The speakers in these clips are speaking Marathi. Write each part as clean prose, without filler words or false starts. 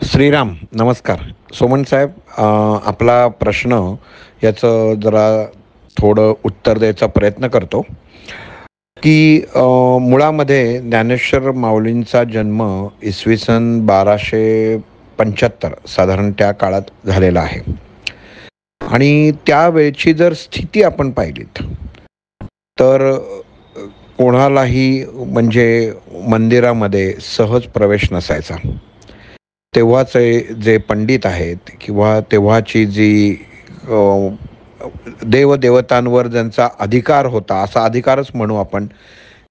श्रीराम नमस्कार. सोमन साहेब, आपला प्रश्न याचं जरा थोडं उत्तर द्यायचा प्रयत्न करतो की मुळामध्ये ज्ञानेश्वर माऊलींचा जन्म इसवी सन 1275 साधारण त्या काळात झालेला आहे. आणि त्यावेळची जर स्थिती आपण पाहिलीत तर कोणालाही म्हणजे मंदिरामध्ये सहज प्रवेश नसायचा. तेव्हाचे जे पंडित आहेत किंवा तेव्हाची जी अ, देवदेवतांवर ज्यांचा अधिकार होता, असा अधिकारच म्हणू आपण,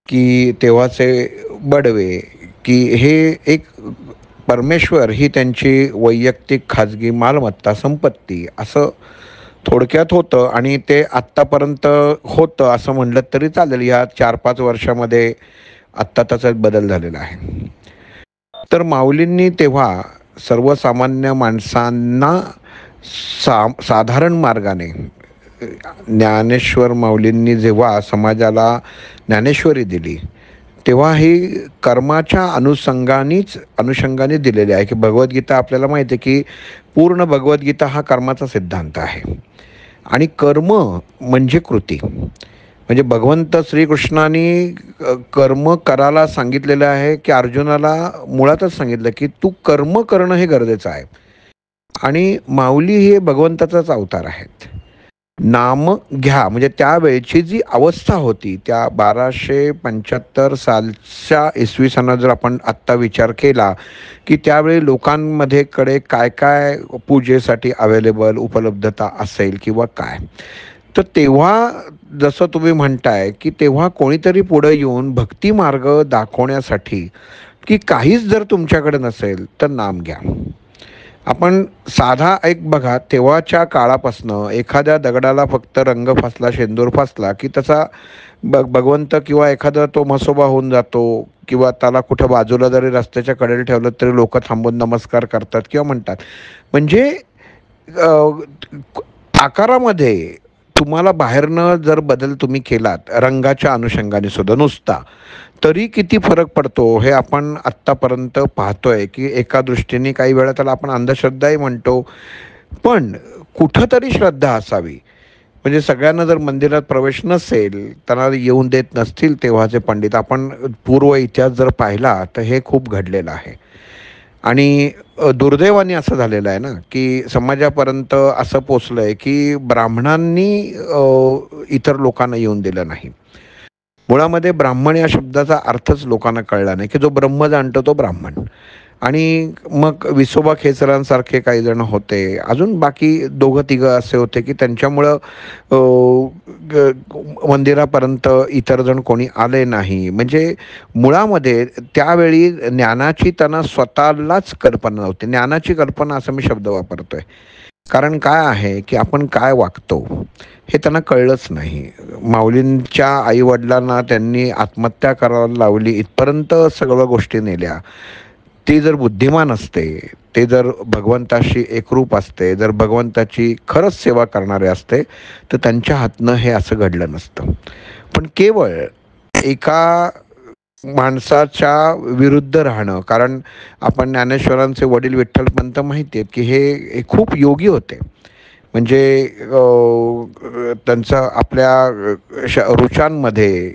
की तेव्हाचे बडवे, की हे एक परमेश्वर ही त्यांची वैयक्तिक खाजगी मालमत्ता, संपत्ती असं थोडक्यात होतं. आणि ते आत्तापर्यंत होतं असं म्हणलं तरी चालेल. या 4-5 वर्षामध्ये आत्ता त्याच्यात बदल झालेला आहे. तर माऊलींनी तेव्हा सर्वसामान्य माणसांना साधारण मार्गाने ज्ञानेश्वर माऊलींनी जेव्हा समाजाला ज्ञानेश्वरी दिली, तेव्हा ही कर्माच्या अनुषंगाने दिलेली आहे. की भगवद्गीता आपल्याला माहिती आहे की पूर्ण भगवद्गीता हा कर्माचा सिद्धांत आहे. आणि कर्म म्हणजे कृती. म्हणजे भगवंत श्रीकृष्णाने कर्म करायला सांगितलेलं आहे, की अर्जुनाला मुळातच सांगितलं की तू कर्म करणं हे गरजेचं आहे. आणि माऊली हे भगवंताचाच अवतार आहेत. नाम घ्या म्हणजे त्यावेळची जी अवस्था होती, त्या 1275 सालच्या इसवी सणात जर आपण आत्ता विचार केला, की त्यावेळी लोकांमध्ये कडे काय काय पूजेसाठी अवेलेबल उपलब्धता असेल किंवा काय, तर तेव्हा जसं तुम्ही म्हणताय की तेव्हा कोणीतरी पुढे येऊन भक्ती मार्ग दाखवण्यासाठी, की काहीच जर तुमच्याकडे नसेल तर नाम घ्या. आपण साधा एक बघा, तेव्हाच्या काळापासनं एखाद्या दगडाला फक्त रंग फासला, शेंदूर फासला की त्याचा भगवंत किंवा एखादा तो म्हसोबा होऊन जातो. किंवा त्याला कुठं बाजूला जरी रस्त्याच्या कडेला ठेवलं तरी लोक थांबून नमस्कार करतात किंवा म्हणतात. म्हणजे आकारामध्ये तुम्हाला बाहेरनं जर बदल तुम्ही केलात रंगाच्या अनुषंगाने सुद्धा नुसता, तरी किती फरक पडतो हे आपण आत्तापर्यंत पाहतोय. की एका दृष्टीने काही वेळा त्याला आपण अंधश्रद्धाही म्हणतो, पण कुठंतरी श्रद्धा असावी. म्हणजे सगळ्यांना जर मंदिरात प्रवेश नसेल, त्यांना येऊन देत नसतील तेव्हाचे पंडित, आपण पूर्व इतिहास जर पाहिला तर हे खूप घडलेलं आहे. आणि दुर्दैवाने असं झालेलं आहे ना, की समाजापर्यंत असं पोचलं आहे की ब्राह्मणांनी इतर लोकांना येऊन दिलं नाही. मुळामध्ये ब्राह्मण या शब्दाचा अर्थच लोकांना कळला नाही, की जो ब्रह्म जाणतो तो ब्राह्मण. आणि मग विसोबा खेचरांसारखे काही जण होते, अजून बाकी दोघं तिघं असे होते की त्यांच्यामुळं मंदिरापर्यंत इतर जण कोणी आले नाही. म्हणजे मुळामध्ये त्यावेळी ज्ञानाची त्यांना स्वतःलाच कल्पना नव्हती. ज्ञानाची कल्पना असं मी शब्द वापरतोय, कारण काय आहे की आपण काय वागतो हे त्यांना कळलंच नाही. माऊलींच्या आईवडिलांना त्यांनी आत्महत्या करायला लावली, इथपर्यंत सगळ्या गोष्टी नेल्या. ते जर बुद्धिमान असते, ते जर भगवंताशी एकरूप असते, जर भगवंताची खरंच सेवा करणारे असते, तर त्यांच्या हातनं हे असं घडलं नसतं. पण केवळ एका माणसाच्या विरुद्ध राहणं, कारण आपण ज्ञानेश्वरांचे वडील विठ्ठलपंत माहिती आहेत की हे खूप योगी होते. म्हणजे त्यांचं आपल्या रुचांमध्ये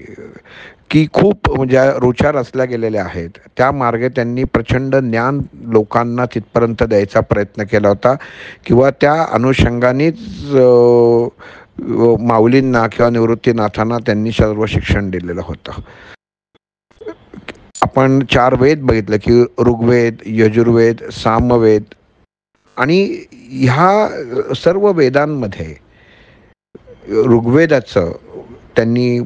की खूप म्हणजे रुचा रचल्या गेलेल्या आहेत. त्या मार्गे त्यांनी प्रचंड ज्ञान लोकांना तिथपर्यंत द्यायचा प्रयत्न केला होता. किंवा त्या अनुषंगानेच माऊलींना किंवा निवृत्तीनाथांना त्यांनी सर्व शिक्षण दिलेलं होतं. आपण 4 वेद बघितलं की ऋग्वेद, यजुर्वेद, सामवेद, आणि ह्या सर्व वेदांमध्ये ऋग्वेदाचं त्यांनी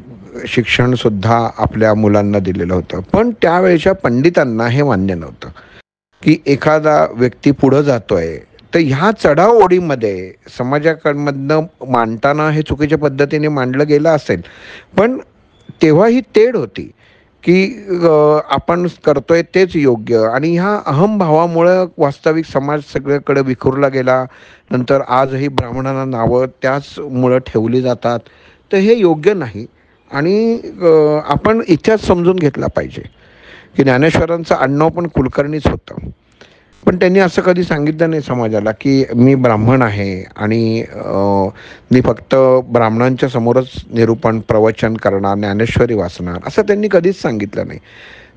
शिक्षणसुद्धा आपल्या मुलांना दिलेलं होतं. पण त्यावेळेच्या पंडितांना हे मान्य नव्हतं की एखादा व्यक्ती पुढं जातोय, तर ह्या चढाओढीमध्ये समाजाकडमधनं मांडताना हे चुकीच्या पद्धतीने मांडलं गेलं असेल. पण तेव्हा ही तेढ होती की आपण करतोय तेच योग्य. आणि ह्या अहमभावामुळं वास्तविक समाज सगळीकडे विखुरला गेला. नंतर आजही ब्राह्मणांना नावं त्याचमुळं ठेवली जातात. तर हे योग्य नाही. आणि आपण इतिहास समजून घेतला पाहिजे की ज्ञानेश्वरांचं आडनाव पण कुलकर्णीच होतं. पण त्यांनी असं कधी सांगितलं नाही समाजाला, की मी ब्राह्मण आहे आणि मी फक्त ब्राह्मणांच्या समोरच निरूपण, प्रवचन करणार, ज्ञानेश्वरी वाचणार, असं त्यांनी कधीच सांगितलं नाही.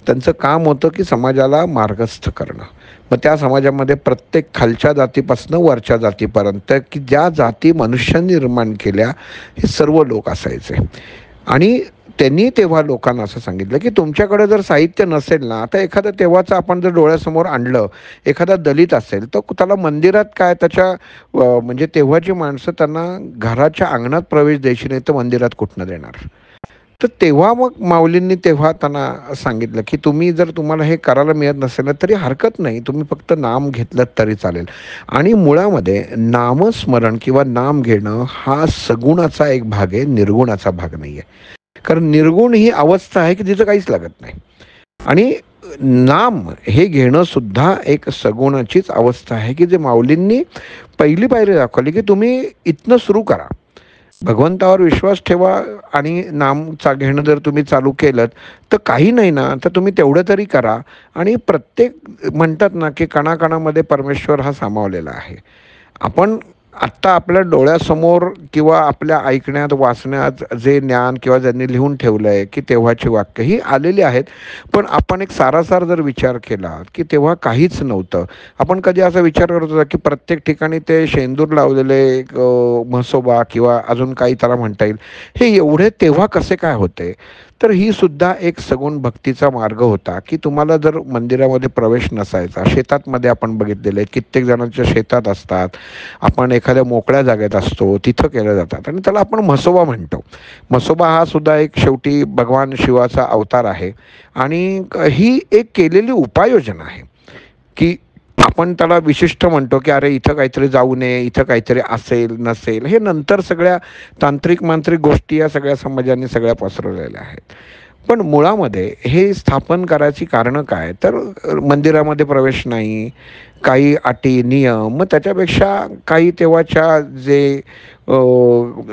त्यांचं काम होतं, की समाजाला मार्गस्थ करणं. मग त्या समाजामध्ये प्रत्येक खालच्या जातीपासून वरच्या जातीपर्यंत, की ज्या जाती मनुष्याने निर्माण केल्या, हे सर्व लोक असायचे. आणि त्यांनी तेव्हा लोकांना असं सांगितलं, की तुमच्याकडे जर साहित्य नसेल ना, आता एखादं तेव्हाचं आपण जर डोळ्यासमोर आणलं, एखादा दलित असेल, तर त्याला मंदिरात काय त्याच्या म्हणजे तेव्हाची माणसं त्यांना घराच्या अंगणात प्रवेश द्यायची नाही, तर मंदिरात कुठनं देणार? तर तेव्हा मग माऊलींनी तेव्हा त्यांना सांगितलं, की तुम्ही जर तुम्हाला हे करायला मिळत नसेल ना, तरी हरकत नाही. तुम्ही फक्त नाम घेतलं तरी चालेल. आणि मुळामध्ये नामस्मरण किंवा नाम घेणं हा सगुणाचा एक भाग आहे, निर्गुणाचा भाग नाही आहे. कारण निर्गुण ही अवस्था आहे, की तिथं काहीच लागत नाही. आणि नाम हे घेणं सुद्धा एक सगुणाचीच अवस्था आहे, की जे माऊलींनी पहिली पायरी दाखवली, की तुम्ही इथनं सुरू करा. भगवंतावर विश्वास ठेवा आणि नामचा घेणं जर तुम्ही चालू केलं तर काही नाही ना, तर तुम्ही तेवढं तरी करा. आणि प्रत्येक म्हणतात ना, की कणाकणामध्ये परमेश्वर हा सामावलेला आहे. आपण आत्ता आपल्या डोळ्यासमोर किंवा आपल्या ऐकण्यात, वाचण्यात जे ज्ञान किंवा ज्यांनी लिहून ठेवलं आहे, की तेव्हाची वाक्य ही आलेली आहेत. पण आपण एक सारासार जर विचार केला, की तेव्हा काहीच नव्हतं. आपण कधी असा विचार करत होता, की प्रत्येक ठिकाणी ते शेंदूर लावलेले एक म्हसोबा किंवा अजून काही त्याला म्हणता येईल, हे एवढे तेव्हा कसे काय होते? तर ही सुद्धा एक सगुण भक्तीचा मार्ग होता, की तुम्हाला जर मंदिरामध्ये प्रवेश नसायचा, शेतातमध्ये आपण बघितलेले कित्येक जणांच्या शेतात असतात, आपण एखाद्या मोकळ्या जागेत असतो, तिथं केल्या जातात आणि त्याला आपण म्हसोबा म्हणतो. म्हसोबा हा सुद्धा एक शेवटी भगवान शिवाचा अवतार आहे आणि ही एक केलेली उपाययोजना आहे, की आपण त्याला विशिष्ट म्हणतो, की अरे इथं काहीतरी जाऊ नये, इथं काहीतरी असेल, नसेल. हे नंतर सगळ्या तांत्रिक-मांत्रिक गोष्टी या सगळ्या समाजाने सगळ्या पसरवलेल्या आहेत. पण मुळामध्ये हे स्थापन करायची कारणं काय? तर मंदिरामध्ये प्रवेश नाही, काही अटी, नियम, मग त्याच्यापेक्षा काही तेव्हाच्या जे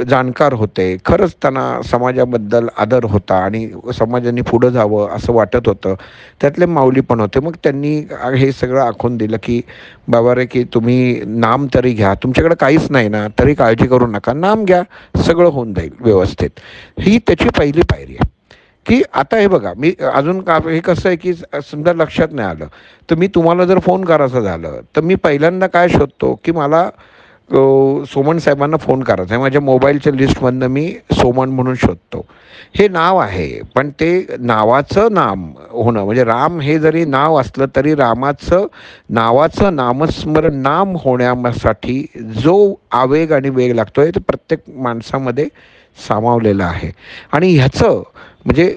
जाणकार होते, खरंच त्यांना समाजाबद्दल आदर होता आणि समाजाने पुढं जावं असं वाटत होतं. त्यातले माऊली पण होते. मग त्यांनी हे सगळं आखून दिलं, की बाबा रे, की तुम्ही नाम तरी घ्या. तुमच्याकडे काहीच नाही ना, तरी काळजी करू नका. नाम घ्या, सगळं होऊन जाईल व्यवस्थित. ही त्याची पहिली पायरी आहे. की आता हे बघा, मी अजून का हे कसं आहे, की समजा लक्षात नाही आलं, तर मी तुम्हाला जर फोन करायचं झालं, तर मी पहिल्यांदा काय शोधतो, की मला सोमन साहेबांना फोन करायचा आहे. माझ्या मोबाईलच्या लिस्टमधनं मी सोमन म्हणून शोधतो. हे नाव आहे, पण ते नावाचं नाम होणं म्हणजे राम हे जरी नाव असलं, तरी रामाचं नावाचं नामस्मरण नाम होण्यासाठी जो आवेग आणि वेग लागतो, ते प्रत्येक माणसामध्ये सामावलेलं आहे. आणि ह्याचं म्हणजे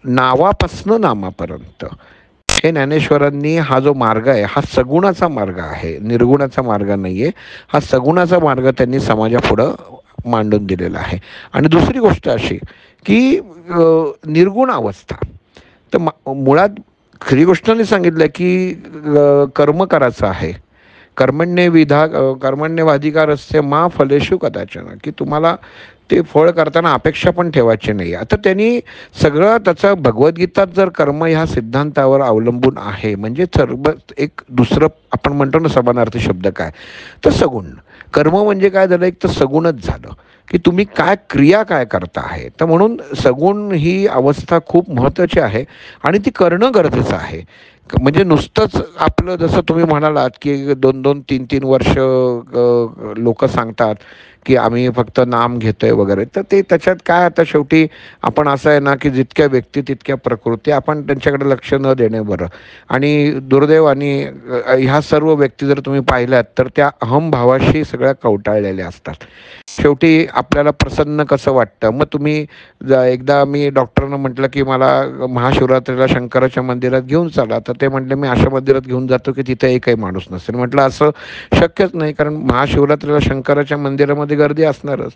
नावापासनं नामापर्यंत हे ज्ञानेश्वरांनी हा जो मार्ग आहे, हा सगुणाचा मार्ग आहे, निर्गुणाचा मार्ग नाही आहे. हा सगुणाचा मार्ग त्यांनी समाजापुढं मांडून दिलेला आहे. आणि दुसरी गोष्ट अशी, की निर्गुण अवस्था. तर मुळात खरी गोष्ट नाही सांगितलं, की कर्म करायचं आहे. कर्मण्येवाधिकारस्य मा फलेषु कदाचन, की तुम्हाला ते फळ करताना अपेक्षा पण ठेवायची नाही. आता त्यांनी सगळं त्याचं भगवद्गीतात जर कर्म ह्या सिद्धांतावर अवलंबून आहे, म्हणजे सर्व एक दुसरं आपण म्हणतो ना समानार्थी शब्द काय, तर सगुण. कर्म म्हणजे काय झालं, एक तर सगुणच झालं, की तुम्ही काय क्रिया काय करता आहे. तर म्हणून सगुण ही अवस्था खूप महत्त्वाची आहे आणि ती करणं गरजेचं आहे. म्हणजे नुसतंच आपलं जसं तुम्ही म्हणालात, की 2-2, 3-3 वर्ष लोकं सांगतात, की आम्ही फक्त नाम घेतोय वगैरे. तर ते त्याच्यात काय, आता शेवटी आपण असं आहे ना, की जितक्या व्यक्ती तितक्या प्रकृती, आपण त्यांच्याकडे लक्ष न देणे बरं. आणि दुर्दैवाने ह्या सर्व व्यक्ती जर तुम्ही पाहिल्यात, तर त्या अहमभावाशी सगळ्या कवटाळलेल्या असतात. शेवटी आपल्याला प्रसन्न कसं वाटतं, मग तुम्ही एकदा मी डॉक्टरांना म्हटलं, की मला महाशिवरात्रीला शंकराच्या मंदिरात घेऊन चला. तर ते म्हटले, मी अशा मंदिरात घेऊन जातो, की तिथे एकही माणूस नसेल. म्हटलं असं शक्यच नाही, कारण महाशिवरात्रीला शंकराच्या मंदिरामध्ये गर्दी असणारच.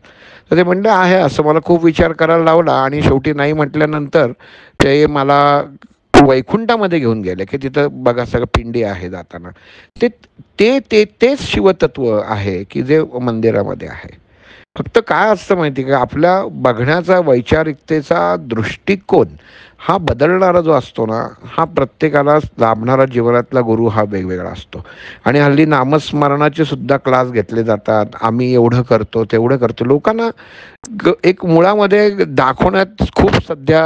तर ते म्हटले आहे असं. मला खूप विचार करायला लावला आणि शेवटी नाही म्हटल्यानंतर ते मला वैकुंठामध्ये घेऊन गेले, की तिथं बघा सगळं पिंडी आहे जाताना. ते ते ते तेच शिवतत्व आहे, की जे मंदिरामध्ये आहे. फक्त काय असतं माहिती का, आपल्या बघण्याचा वैचारिकतेचा दृष्टिकोन हा बदलणारा जो असतो ना, हा प्रत्येकाला लाभणारा जीवनातला गुरु हा वेगवेगळा असतो. आणि हल्ली नामस्मरणाचे सुद्धा क्लास घेतले जातात. आम्ही एवढं करतो, तेवढं करतो. लोकांना एक मुळामध्ये दाखवण्यात खूप सध्या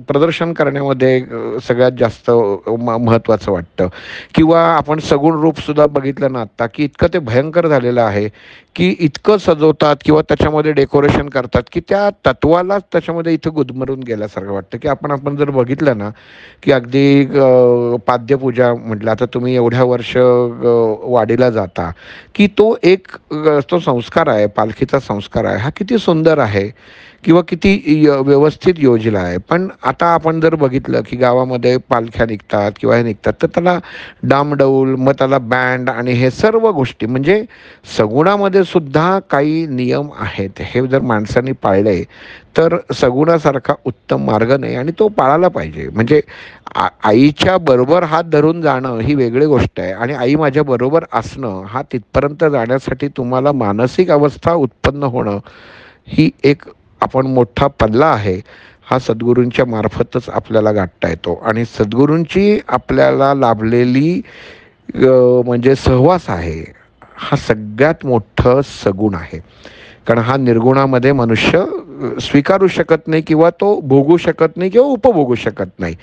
प्रदर्शन करण्यामध्ये सगळ्यात जास्त महत्त्वाचं वाटतं. किंवा आपण सगुण रूप सुद्धा बघितलं ना आत्ता, की इतकं ते भयंकर झालेलं आहे, की इतकं सजवतात किंवा त्याच्यामध्ये डेकोरेशन करतात, की त्या तत्वालाच त्याच्यामध्ये इथं गुदमरून गेल्यासारखं वाटतं. की आपण आपण जर बघितलं ना, की अगदी पाद्यपूजा म्हटलं, आता तुम्ही एवढ्या वर्ष वाडीला जाता, की तो एक तो संस्कार आहे, पालखीचा संस्कार आहे, हा किती सुंदर आहे किंवा किती व्यवस्थित योजला आहे. पण आता आपण जर बघितलं, की गावामध्ये पालख्या निघतात किंवा हे निघतात, तर त्याला डामडौल, मग त्याला बँड आणि हे सर्व गोष्टी, म्हणजे सगुणामध्ये सुद्धा काही नियम आहेत. हे जर माणसांनी पाळले, तर सगुणासारखा उत्तम मार्ग नाही आणि तो पाळायला पाहिजे. म्हणजे आईच्या बरोबर हात धरून जाणं ही वेगळी गोष्ट आहे आणि आई माझ्या बरोबर असणं हा तिथपर्यंत जाण्यासाठी तुम्हाला मानसिक अवस्था उत्पन्न होणं ही एक आपण मोठा पल्ला आहे. हा सद्गुरूंच्या मार्फतच आपल्याला गाठता येतो आणि सद्गुरूंची आपल्याला लाभलेली म्हणजे सहवास आहे, हा सगळ्यात मोठं सगुण आहे. कारण हा निर्गुणामध्ये मनुष्य स्वीकारू शकत नाही किंवा तो भोगू शकत नाही किंवा उपभोगू शकत नाही.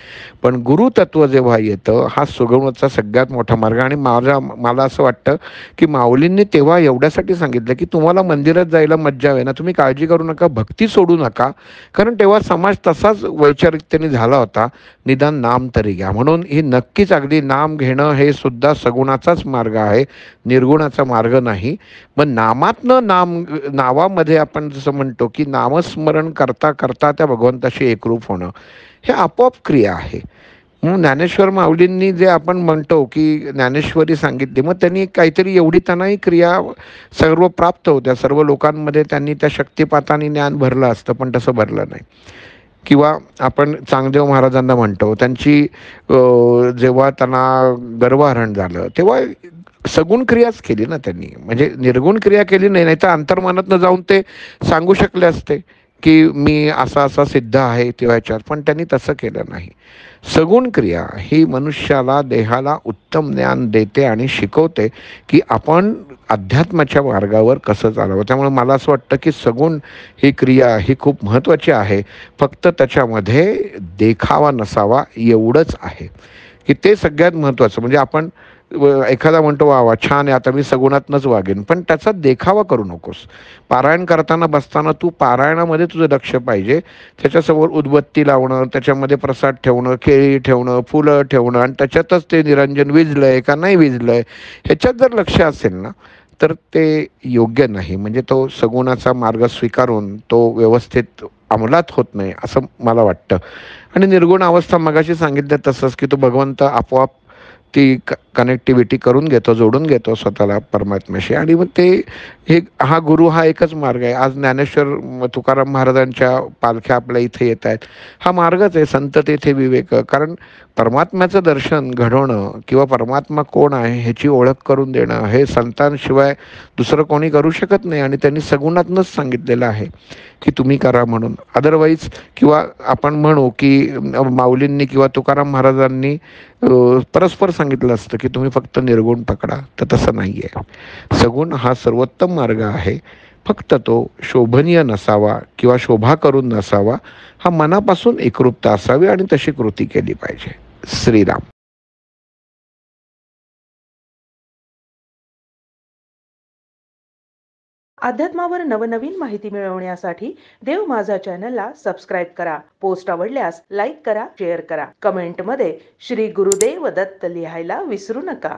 पण गुरुतत्व जेव्हा येतं, हा सुगमचा सगळ्यात मोठा मार्ग. आणि मला असं वाटतं, की माऊलींनी तेव्हा एवढ्यासाठी सांगितलं, की तुम्हाला मंदिरात जायला मज्जा आहे ना, तुम्ही काळजी करू नका, भक्ती सोडू नका. कारण तेव्हा समाज तसाच वैचारिकतेने झाला होता, निदान नाम तरी घ्या. म्हणून ही नक्कीच अगदी नाम घेणं हे सुद्धा सगुणाचाच मार्ग आहे, निर्गुणाचा मार्ग नाही. मग नामातनं नावामध्ये आपण जसं म्हणतो, की नामस्मरण करता करता त्या भगवंताशी एकरूप होणं, हे आपोआप क्रिया आहे. म्हणून ज्ञानेश्वर माऊलींनी जे आपण म्हणतो, की ज्ञानेश्वरी सांगितली, मग त्यांनी काहीतरी एवढी त्यांनाही क्रिया सर्व प्राप्त होत्या. सर्व लोकांमध्ये त्यांनी त्या शक्तिपाताने ज्ञान भरलं असतं, पण तसं भरलं नाही. किंवा आपण चांगदेव महाराजांना म्हणतो, त्यांची जेव्हा त्यांना गर्भहरण झालं, तेव्हा सगुण क्रियाच केली ना त्यांनी. म्हणजे निर्गुण क्रिया केली नाही, नाहीतर अंतर्मनातनं जाऊन ते सांगू शकले असते, की मी असा असा सिद्ध आहे तेव्हा ह्याच्यात. पण त्यांनी तसं केलं नाही. सगुण क्रिया ही मनुष्याला, देहाला उत्तम ज्ञान देते आणि शिकवते, की आपण अध्यात्माच्या मार्गावर कसं चालावं. त्यामुळे मला असं वाटतं, की सगुण ही क्रिया ही खूप महत्त्वाची आहे. फक्त त्याच्यामध्ये देखावा नसावा एवढंच आहे, की ते सगळ्यात महत्त्वाचं. म्हणजे आपण एखादा म्हणतो, वा वा छान आहे, आता मी सगुणातनंच वागेन, पण त्याचा देखावा करू नकोस. पारायण करताना बसताना तू पारायणामध्ये तुझं लक्ष पाहिजे. त्याच्यासमोर उदबत्ती लावणं, त्याच्यामध्ये प्रसाद ठेवणं, केळी ठेवणं, फुलं ठेवणं आणि त्याच्यातच ते निरंजन विझलंय का नाही विझलंय ह्याच्यात जर लक्ष असेल ना, तर ते योग्य नाही. म्हणजे तो सगुणाचा मार्ग स्वीकारून तो व्यवस्थित अंमलात होत नाही असं मला वाटतं. आणि निर्गुण अवस्था मगाशी सांगितलं तसंच, की तो भगवंत आपोआप ती कनेक्टिव्हिटी करून घेतो, जोडून घेतो स्वतःला परमात्म्याशी. आणि मग ते हे हा गुरु हा एकच मार्ग आहे. आज ज्ञानेश्वर तुकाराम महाराजांच्या पालख्या आपल्या इथे येत आहेत, हा मार्गच आहे. संत तेथे विवेक. कारण परमात्म्याचं दर्शन घडवणं किंवा परमात्मा कोण आहे ह्याची ओळख करून देणं हे संतांशिवाय दुसरं कोणी करू शकत नाही. आणि त्यांनी सगुणातनंच सांगितलेलं आहे, की तुम्ही करा म्हणून. अदरवाईज किंवा आपण म्हणू, की माऊलींनी किंवा तुकाराम महाराजांनी परस्पर सांगितलं असतं, की तुम्ही फक्त निर्गुण पकडा, तर तसं नाही आहे. सगुण हा सर्वोत्तम मार्ग आहे. फक्त तो शोभनीय नसावा किंवा शोभा करून नसावा, हा मनापासून एकरूपता असावी आणि तशी कृती केली पाहिजे. श्रीराम. अध्यात्मावर नवनवीन माहिती मिळवण्यासाठी देव माझा चॅनलला सबस्क्राईब करा. पोस्ट आवडल्यास लाईक करा, शेअर करा. कमेंटमध्ये श्री गुरुदेव दत्त लिहायला विसरू नका.